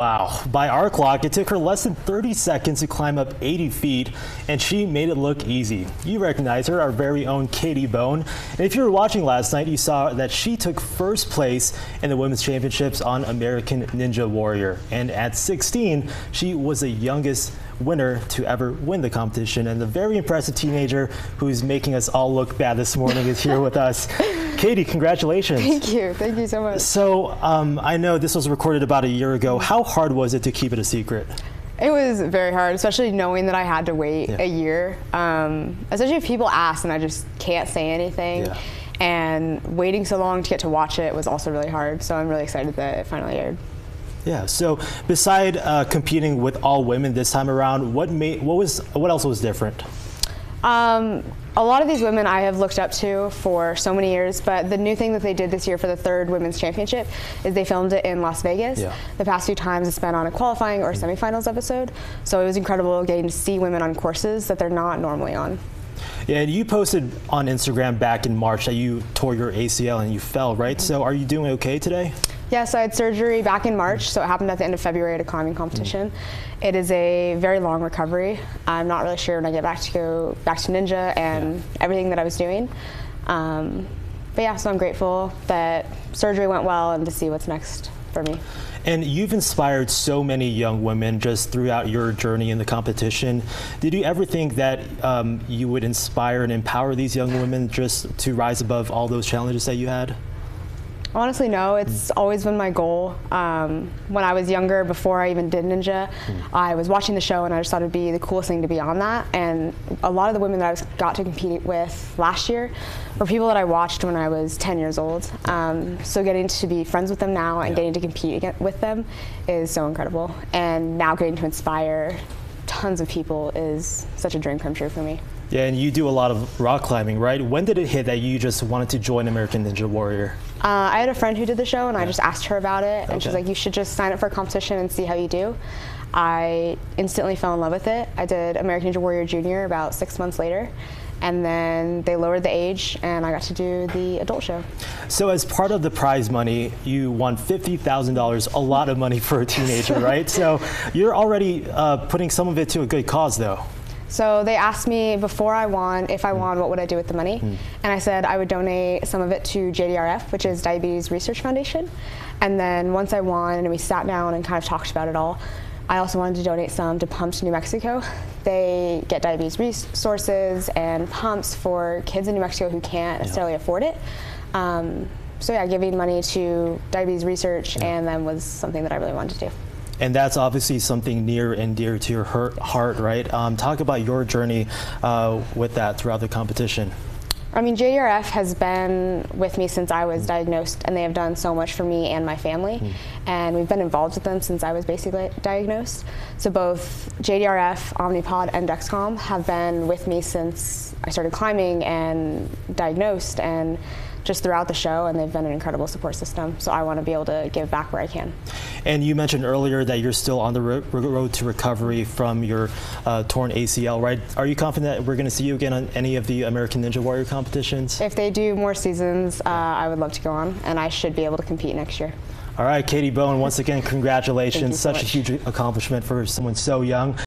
Wow, by our clock, it took her less than 30 seconds to climb up 80 feet, and she made it look easy. You recognize her, our very own Katie Bone. And if you were watching last night, you saw that she took first place in the women's championships on American Ninja Warrior. And at 16, she was the youngest winner to ever win the competition. And the very impressive teenager who's making us all look bad this morning is here with us. Katie, congratulations. Thank you so much. So I know this was recorded about a year ago. How hard was it to keep it a secret? It was very hard, especially knowing that I had to wait a year. Especially if people ask and I just can't say anything. Yeah. And waiting so long to get to watch it was also really hard. So I'm really excited that it finally aired. Yeah. So beside competing with all women this time around, what else was different? A lot of these women I have looked up to for so many years, but the new thing that they did this year for the third women's championship is they filmed it in Las Vegas. Yeah. The past few times it's been on a qualifying or semifinals episode, so it was incredible getting to see women on courses that they're not normally on. Yeah, and you posted on Instagram back in March that you tore your ACL and you fell, right? So are you doing okay today? Yes, I had surgery back in March, so it happened at the end of February at a climbing competition. It is a very long recovery. I'm not really sure when I get back to Ninja and everything that I was doing. But yeah, so I'm grateful that surgery went well and to see what's next for me. And you've inspired so many young women just throughout your journey in the competition. Did you ever think that you would inspire and empower these young women just to rise above all those challenges that you had? Honestly, no. It's always been my goal. When I was younger, before I even did Ninja, I was watching the show and I just thought it'd be the coolest thing to be on that. And a lot of the women that I got to compete with last year were people that I watched when I was 10 years old. So getting to be friends with them now and getting to compete with them is so incredible. And now getting to inspire tons of people is such a dream come true for me. Yeah, and you do a lot of rock climbing, right? When did it hit that you just wanted to join American Ninja Warrior? I had a friend who did the show, and I just asked her about it, and she's like, you should just sign up for a competition and see how you do. I instantly fell in love with it. I did American Ninja Warrior Junior about 6 months later, and then they lowered the age, and I got to do the adult show. So as part of the prize money, you won $50,000, a lot of money for a teenager, right? So you're already putting some of it to a good cause, though. So they asked me before I won, if I won, what would I do with the money? And I said I would donate some of it to JDRF, which is Diabetes Research Foundation. And then once I won and we sat down and kind of talked about it all, I also wanted to donate some to Pumps New Mexico. They get diabetes resources and pumps for kids in New Mexico who can't necessarily afford it. So yeah, giving money to diabetes research and then was something that I really wanted to do. And that's obviously something near and dear to your heart, right? Talk about your journey with that throughout the competition. I mean, JDRF has been with me since I was diagnosed, and they have done so much for me and my family. And we've been involved with them since I was basically diagnosed. So both JDRF, Omnipod, and Dexcom have been with me since I started climbing and diagnosed, and just throughout the show, and they've been an incredible support system. So I want to be able to give back where I can. And you mentioned earlier that you're still on the road to recovery from your torn ACL, right? Are you confident that we're going to see you again on any of the American Ninja Warrior competitions? If they do more seasons, I would love to go on, and I should be able to compete next year. All right, Katie Bone, once again, congratulations. Thank you so Such much. a huge accomplishment for someone so young.